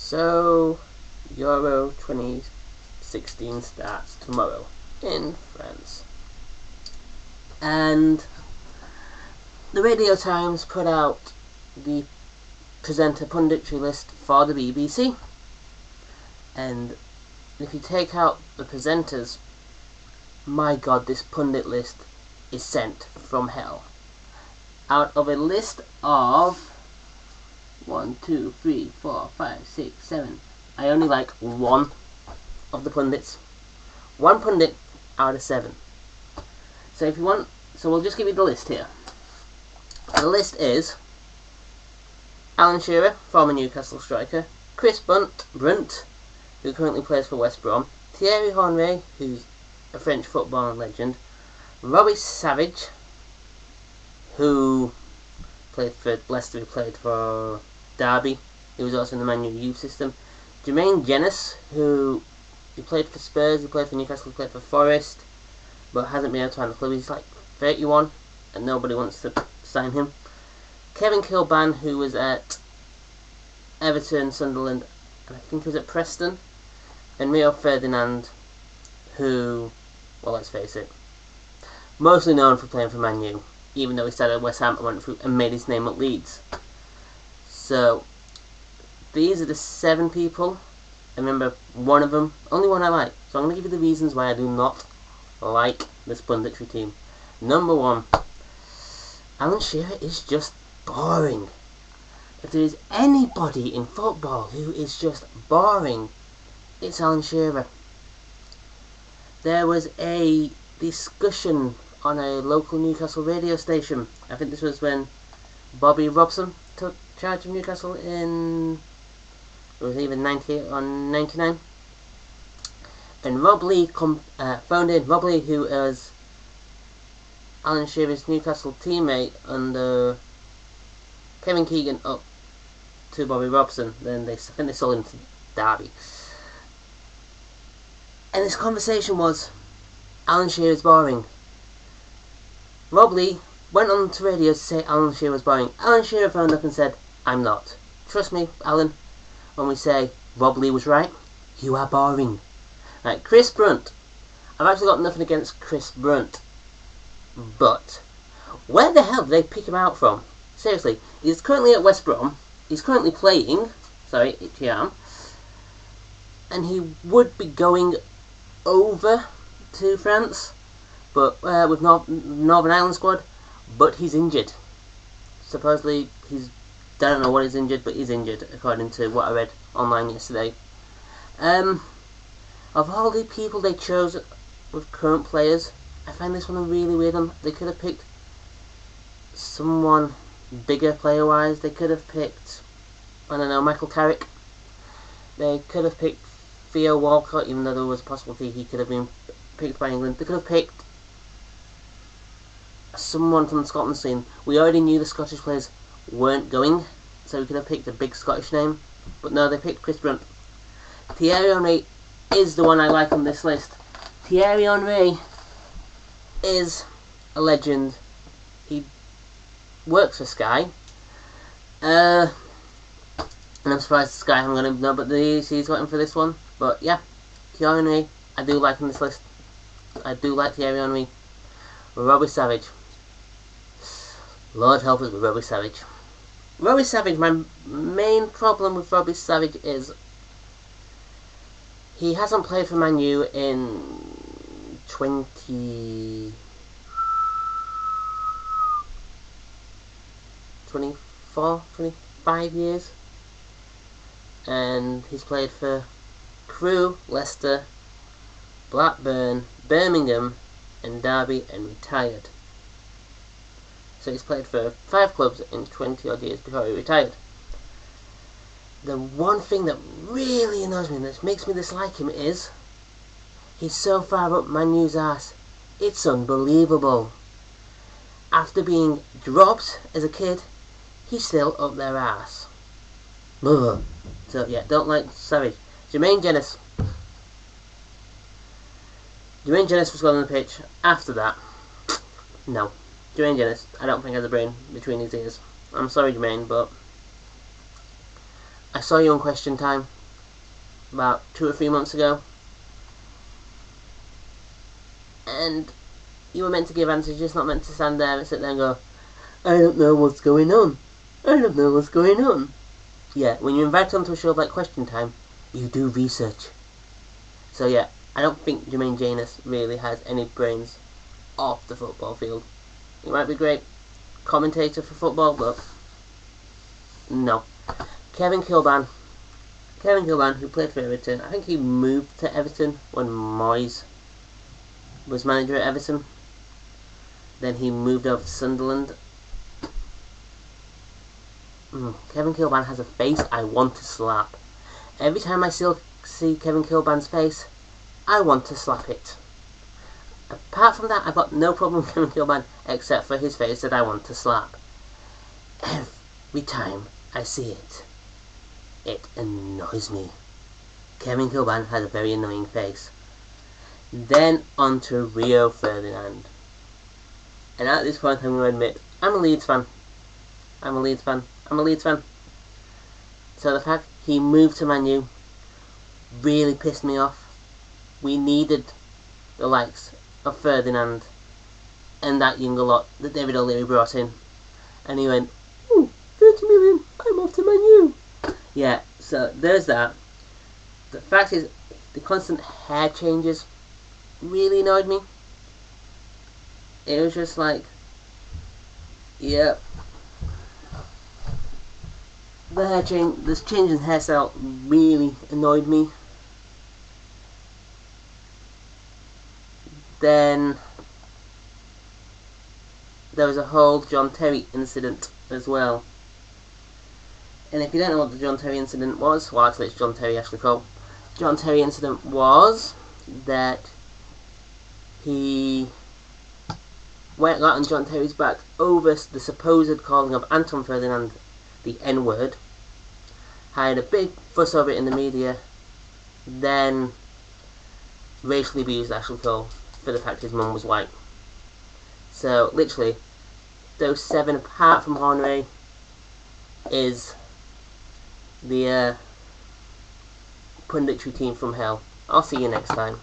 So, Euro 2016 starts tomorrow in France. And the Radio Times put out the presenter punditry list for the BBC. And if you take out the presenters, my god, this pundit list is sent from hell. Out of a list of 1, 2, 3, 4, 5, 6, 7. I only like one of the pundits. One pundit out of 7. So if you want, so we'll just give you the list here. The list is Alan Shearer, former Newcastle striker, Chris Brunt, who currently plays for West Brom, Thierry Henry, who's a French football legend, Robbie Savage, who played for Leicester, who played for Derby. He was also in the Man U youth system. Jermaine Jenas, who he played for Spurs, he played for Newcastle, he played for Forest, but hasn't been able to find the club. He's like 31, and nobody wants to sign him. Kevin Kilban, who was at Everton, Sunderland, and I think he was at Preston. And Rio Ferdinand, who, well, let's face it, mostly known for playing for Man U, even though he started at West Ham and went through and made his name at Leeds. So, these are the 7 people. I remember one of them, only one I like. So I'm going to give you the reasons why I do not like this punditry team. Number 1, Alan Shearer is just boring. If there is anybody in football who is just boring, it's Alan Shearer. There was a discussion on a local Newcastle radio station. I think this was when Bobby Robson took charge of Newcastle in, it was either 98 or 99. And Rob Lee phoned in. Rob Lee, who is Alan Shearer's Newcastle teammate under Kevin Keegan up to Bobby Robson. Then I think they sold him to Derby. And this conversation was, Alan Shearer is boring. Rob Lee went on to radio to say Alan Shearer was boring. Alan Shearer phoned up and said, I'm not. Trust me, Alan, when we say Rob Lee was right, you are boring. Right, Chris Brunt. I've actually got nothing against Chris Brunt. But, where the hell did they pick him out from? Seriously, he's currently at West Brom. He's currently playing, and he would be going over to France, but with Northern Ireland squad, but he's injured. Supposedly I don't know what he's injured, but he's injured according to what I read online yesterday. Of all the people they chose with current players, I find this one a really weird one. They could have picked someone bigger player wise. They could have picked, I don't know, Michael Carrick. They could have picked Theo Walcott, even though there was a possibility he could have been picked by England. They could have picked someone from the Scotland scene. We already knew the Scottish players weren't going, so we could have picked a big Scottish name. But no, they picked Chris Brunt. Thierry Henry is the one I like on this list. Thierry Henry is a legend. He works for Sky. And I'm surprised Sky haven't got him. No, but he's got him for this one. But yeah, Thierry Henry, I do like on this list. I do like Thierry Henry. Robbie Savage. Lord help us with Robbie Savage. Robbie Savage, my main problem with Robbie Savage is he hasn't played for Man U in 25 years. And he's played for Crewe, Leicester, Blackburn, Birmingham, and Derby, and retired. So he's played for 5 clubs in 20 odd years before he retired. The one thing that really annoys me, that makes me dislike him, is he's so far up Man U's ass. It's unbelievable. After being dropped as a kid, he's still up their ass. Ugh. So yeah, don't like Savage. Jermaine Jenas. Jermaine Jenas was on the pitch. After that, no. Jermaine Jenas, I don't think has a brain between his ears. I'm sorry, Jermaine, but I saw you on Question Time. about 2 or 3 months ago, and you were meant to give answers, just not meant to stand there and sit there and go, I don't know what's going on. I don't know what's going on. Yeah, when you're invited onto a show like Question Time, you do research. So yeah, I don't think Jermaine Janus really has any brains off the football field. He might be a great commentator for football, but no. Kevin Kilban, who played for Everton, I think he moved to Everton when Moyes was manager at Everton. Then he moved over to Sunderland. Kevin Kilban has a face I want to slap. Every time I see Kevin Kilban's face, I want to slap it. Apart from that, I've got no problem with Kevin Kilban, except for his face that I want to slap. Every time I see it, it annoys me. Kevin Kilban has a very annoying face. Then on to Rio Ferdinand. And at this point, I'm going to admit, I'm a Leeds fan. So the fact he moved to Man U really pissed me off. We needed the likes of Ferdinand and that younger lot that David O'Leary brought in. And he went, 30 million, I'm off to Man U. Yeah, so there's that. The fact is, the constant hair changes really annoyed me. It was just like, yeah. This change in hairstyle really annoyed me. Then there was a whole John Terry incident as well. And if you don't know what the John Terry incident was, well actually it's John Terry Ashley Cole. John Terry incident was that he got on John Terry's back over the supposed calling of Anton Ferdinand the N-word, had a big fuss over it in the media, then racially abused Ashley Cole for the fact his mum was white. So literally, those 7 apart from Henry is the punditry team from hell. I'll see you next time.